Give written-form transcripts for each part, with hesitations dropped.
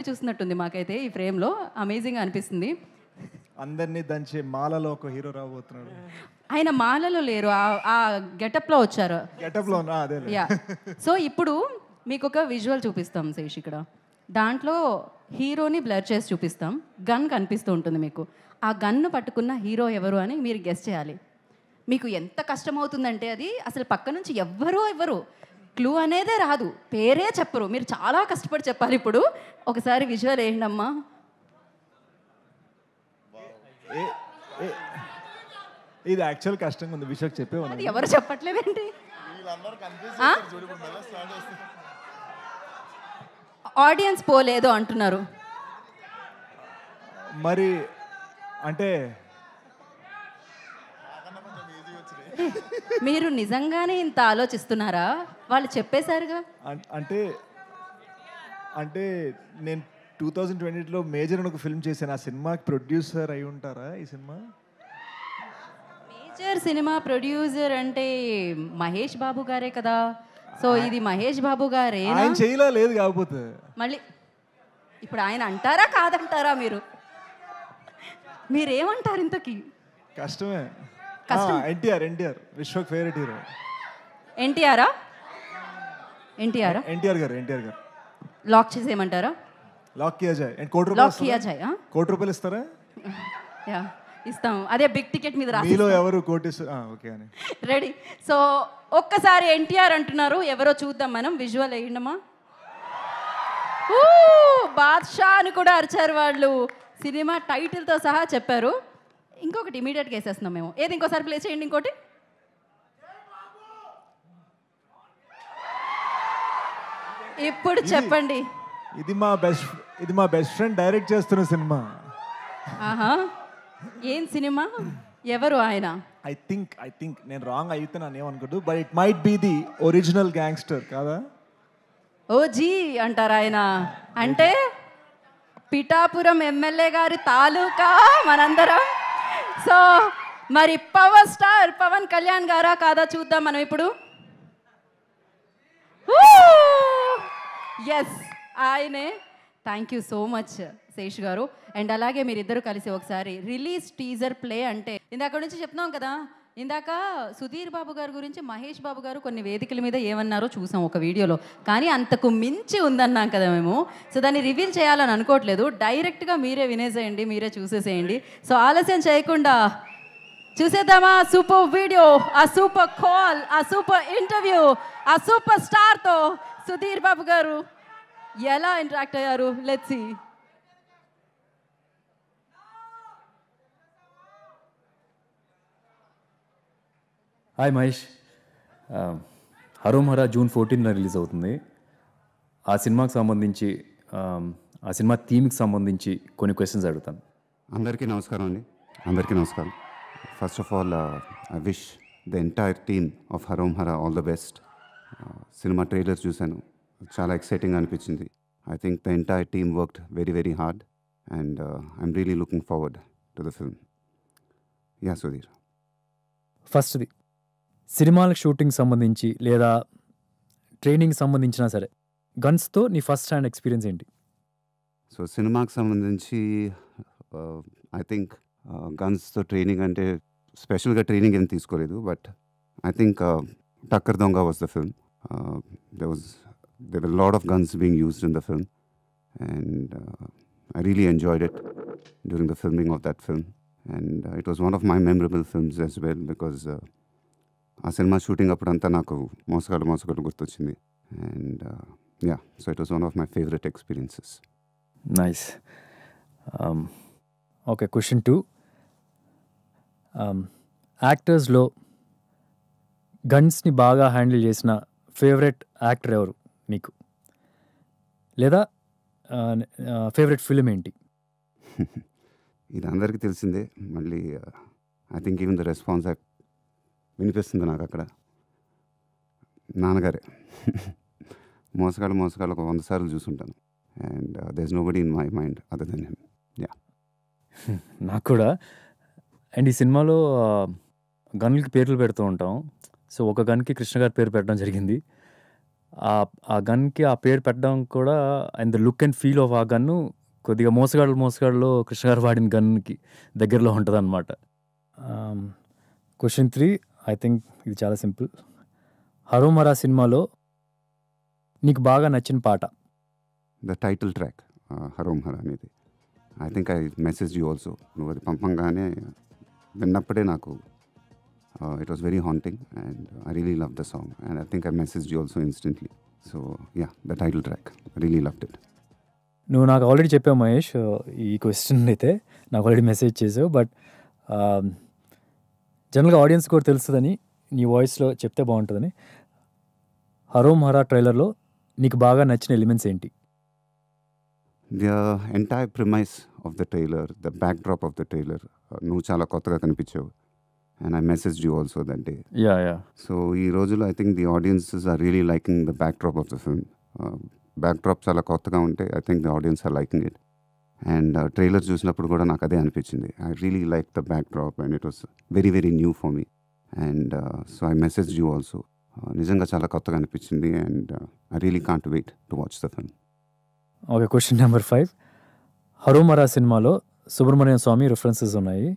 చూస్తున్నట్టుంది మాకైతే ఈ ఫ్రేమ్లో. అమేజింగ్గా అనిపిస్తుంది. అందరినీ దంచే మాలలో ఒక హీరో రాబోతున్నాడు. ఆయన మాలలో లేరు, ఆ గెటప్లో వచ్చారు. గెటప్లో అదే. యా. సో ఇప్పుడు మీకు ఒక విజువల్ చూపిస్తాం శేష్ ఇక్కడ. దాంట్లో హీరోని బ్లర్ చేసి చూపిస్తాం. గన్ కనిపిస్తూ ఉంటుంది మీకు. ఆ గన్ను పట్టుకున్న హీరో ఎవరు అని మీరు గెస్ చేయాలి. మీకు ఎంత కష్టమవుతుందంటే అది అసలు పక్క నుంచి ఎవ్వరు క్లూ అనేదే రాదు, పేరే చెప్పరు. మీరు చాలా కష్టపడి చెప్పాలి. ఇప్పుడు ఒకసారి విజువల్ వేయండి అమ్మా. ఇది యాక్చువల్ కష్టంగా ఉంది, విషయం చెప్పే అది ఎవరు చెప్పట్లేదేంటి? ఆడియన్స్ పోలేదు అంటున్నారు. మరి అంటే మీరు నిజంగానే ఇంత ఆలోచిస్తున్నారా? వాళ్ళు చెప్పేశారుగా. అంటే అంటే నేను 2020లో మేజర్ అని ఒక ఫిల్మ్ చేశాను. ఆ సినిమాకి ప్రొడ్యూసర్ అయి ఉంటారా ఈ సినిమా? మేజర్ సినిమా ప్రొడ్యూసర్ అంటే మహేష్ బాబు గారే కదా. సో ఇది మహేష్ బాబు గారే. ఆయన చేయలా లేదు కాకపోతే మళ్ళీ ఇప్పుడు ఆయన అంటారా కాదంటారా? మీరేమంటారు? ఇంతకీ కష్టమే. కష్టం. NTR Vishwak favourite hero. NTR garu lock చేసేయమంటారా? లాక్ కియా జాయ్. లాక్ కియా జాయ్. కోటి రూపాయలు ఇస్తారా? యా ఇస్తాం. అదే బిగ్ టికెట్ మీద రాసి. మీలో ఎవరు కోటి ఓకే అని రెడీ. సో ఒక్కసారి ఎన్టీఆర్ అంటున్నారు, ఎవరో చూద్దాం మనం. విజువల్ వేయండమ్మా. బాద్షా అని కూడా అరిచారు వాళ్ళు. సినిమా టైటిల్తో సహా చెప్పారు. ఇంకొకటి ఇమీడియట్గా వేసేస్తున్నాం మేము. ఏది ఇంకోసారి ప్లే చేయండి. ఇంకోటి ఇప్పుడు చెప్పండి. ఇది మా బెస్ట్ ఫ్రెండ్ డైరెక్ట్ చేస్తున్న సినిమా. ఆహా, ఏం సినిమా? ఎవరు ఆయన? ఐ థింక్ నేను రాంగ్ అయితే నన్ను ఏమనుకోదు, but it might be the original gangster కాదా? ఓజీ అంటారు ఆయన. అంటే పిఠాపురం ఎమ్మెల్యే గారి తాలూకా మనందరం. సో మరి పవర్ స్టార్ పవన్ కళ్యాణ్ గారా కాదా చూద్దాం మనం ఇప్పుడు. ఎస్ ఆయనే. Thank you so much Sesh గారు. అండ్ అలాగే మీరిద్దరూ కలిసి ఒకసారి రిలీజ్ టీజర్ ప్లే అంటే ఇందాక నుంచి చెప్తున్నాం కదా. ఇందాక సుధీర్ బాబు గారి గురించి మహేష్ బాబు గారు కొన్ని వేదికల మీద ఏమన్నారో చూసాం ఒక వీడియోలో. కానీ అంతకు మించి ఉందన్నాం కదా మేము. సో దాన్ని రివీల్ చేయాలని అనుకోవట్లేదు, డైరెక్ట్గా మీరే వినేసేయండి, మీరే చూసేసేయండి. సో ఆలస్యం చేయకుండా చూసేద్దామా సూపర్ వీడియో, ఆ సూపర్ కాల్, ఆ సూపర్ ఇంటర్వ్యూ, ఆ సూపర్ స్టార్తో సుధీర్ బాబు గారు ఎలా ఇంటరాక్ట్ అయ్యారు. Let's see. Hi Mahesh. Harom Hara June 14న రిలీజ్ అవుతుంది. ఆ సినిమాకి సంబంధించి ఆ సినిమా థీమ్కి సంబంధించి కొన్ని క్వశ్చన్స్ అడుగుతాను. అందరికీ నమస్కారం అండి. అందరికీ నమస్కారం. First of all I wish the entire team of Harom Hara all the best. Cinema trailer చూశాను, చాలా ఎక్సైటింగ్ అనిపించింది. I think the entire team worked very very hard and I'm really looking forward to the film. Yeah Sudheer. ఫస్ట్ది సినిమాల shooting సంబంధించి లేదా training సంబంధించినా సరే గన్స్తో నీ first hand experience ఏంటి? సో సినిమాకి సంబంధించి ఐ థింక్ గన్స్తో ట్రైనింగ్ అంటే స్పెషల్గా ట్రైనింగ్ ఏం తీసుకోలేదు. బట్ ఐ థింక్ టక్కర్ దొంగ was the film. there were a lot of guns being used in the film, and I really enjoyed it during the filming of that film. And it was one of my memorable films as well, because ఆ cinema shooting అప్పుడంతా నాకు మోసగాళ్ళు గుర్తొచ్చింది. And yeah, so it was one of my favourite experiences. Nice. Okay, question 2. యాక్టర్స్లో గన్స్ని బాగా handle చేసిన favourite actor ఎవరు నీకు? లేదా ఫేవరెట్ ఫిల్మ్ ఏంటి? ఇది అందరికీ తెలిసిందే. మళ్ళీ I think even the response వినిపిస్తుంది నాకు అక్కడ. నాన్నగారే. మోసగాళ్ళు ఒక 100 సార్లు చూసుంటాను. And there is nobody in my mind other than him. Yeah, నాకు కూడా. అండ్ ఈ సినిమాలో గన్లకి పేర్లు పెడుతూ ఉంటాం. సో ఒక గన్కి కృష్ణ గారి పేరు పెట్టడం జరిగింది. ఆ గన్కి ఆ పేరు పెట్టడం కూడా and the look and feel of ఆ గన్ను కొద్దిగా మోసగాళ్ళు కృష్ణ గారు వాడిన గన్కి దగ్గరలో ఉంటుంది అనమాట. క్వశ్చన్ 3 ఐ థింక్ ఇది చాలా సింపుల్. హరోం హరా సినిమాలో నీకు బాగా నచ్చిన పాట? ద టైటిల్ ట్రాక్ హరోం హరా అనేది. I think I message you also. నువ్వు అది పంపంగానే విన్నప్పుడే నాకు it was very haunting and I really love the song and I think I message you also instantly. So yeah, the title track really loved it. నువ్వు నాకు already చెప్పావు మహేష్, ఈ question అయితే నాకు already message చేసావు. బట్ జనరల్గా audience కూడా తెలుస్తుందని నీ వాయిస్లో చెప్తే బాగుంటుందని. హరోం హరా ట్రైలర్లో నీకు బాగా నచ్చిన ఎలిమెంట్స్ ఏంటి? The entire premise of the trailer, the backdrop of the trailer, నువ్వు చాలా కొత్తగా కనిపించావు and I message you also that day. Yeah. So ఈ రోజులో I think the audiences are really liking the backdrop of the film. Backdrop చాలా కొత్తగా ఉంటే I think the audience are liking it. And trailer చూసినప్పుడు కూడా నాకు అదే అనిపించింది. I really like the backdrop and it was very very new for me. And so I message you also. నిజంగా చాలా కొత్తగా అనిపించింది and I really can't wait to watch the film. Okay, question number 5. Harom Hara సినిమాలో Subrahmanyam Swamy references ఉన్నాయి.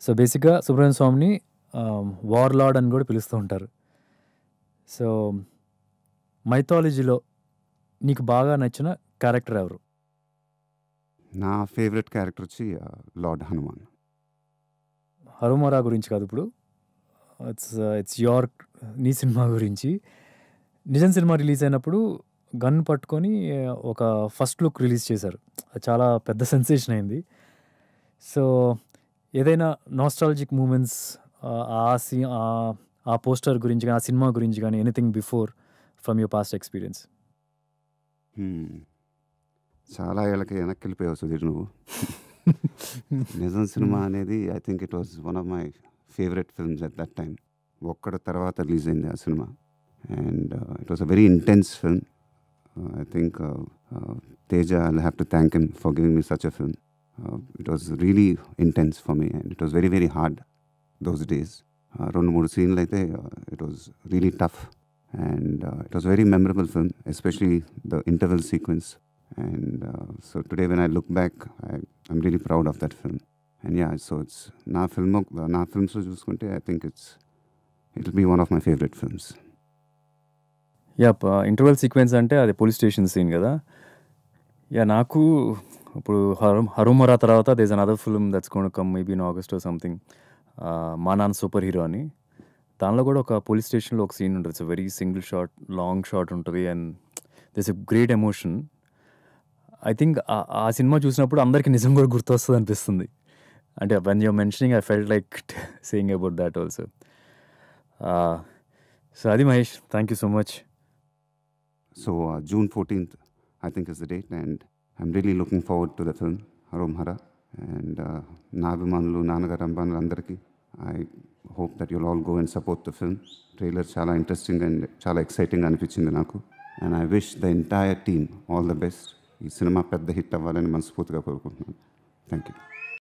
So బేసిక్గా సుబ్రహ్మణ్యం స్వామిని war lord అని కూడా పిలుస్తూ ఉంటారు. సో మైథాలజీలో నీకు బాగా నచ్చిన క్యారెక్టర్ ఎవరు? నా ఫేవరెట్ క్యారెక్టర్ వచ్చి లార్డ్ హనుమాన్. హరోం హరా గురించి కాదు ఇప్పుడు, ఇట్స్ యోర్ నీ సినిమా గురించి. నిజం సినిమా రిలీజ్ అయినప్పుడు గన్ పట్టుకొని ఒక ఫస్ట్ లుక్ రిలీజ్ చేశారు. అది చాలా పెద్ద సెన్సేషన్ అయింది. సో ఏదైనా నాస్టాలజిక్ మూమెంట్స్ ఆ పోస్టర్ గురించి కానీ ఆ సినిమా గురించి కానీ anything before from your past experience? చాలా ఏళ్ళకి వెనక్కి వెళ్ళిపోయావు సుధీర్ నువ్వు. నిజం సినిమా అనేది I think it was one of my favourite films at that time. ఒక్కడ తర్వాత రిలీజ్ అయింది ఆ cinema and it was a very intense film. I think Teja, I'll have to thank him for giving me such a film. It was really intense for me and it was very very hard those days. Rendu moodu scenes aithe it was really tough and it was a very memorable film, especially the interval sequence. And so today when I look back, I'm really proud of that film. And yeah, so it's na films lo chuskunte I think it'll be one of my favorite films. Yeah, interval sequence అంటే అది police station scene కదా. Yeah, నాకు ఇప్పుడు హరోం హరా తర్వాత there is another film that's gone to come maybe in August or something, మా నాన్న super hero అని. దానిలో కూడా ఒక పోలీస్ స్టేషన్లో ఒక సీన్ ఉంటుంది. It's very single shot, long shot ఉంటుంది and this a great emotion. I think ఆ సినిమా చూసినప్పుడు అందరికీ నిజం కూడా గుర్తొస్తుంది అనిపిస్తుంది. అంటే when you're mentioning I felt like saying about that also. So అది Mahesh, thank you so much. So June 14th I think is the date and I'm really looking forward to the film Harom Hara. And na abhimanulu nanagaru abhimanulu andariki I hope that you'll all go and support the film. Trailer chala interesting and chala exciting anipinchindi naku and I wish the entire team all the best. Ee cinema pedda hit avvalani manaspoortiga korukuntunnanu. Thank you.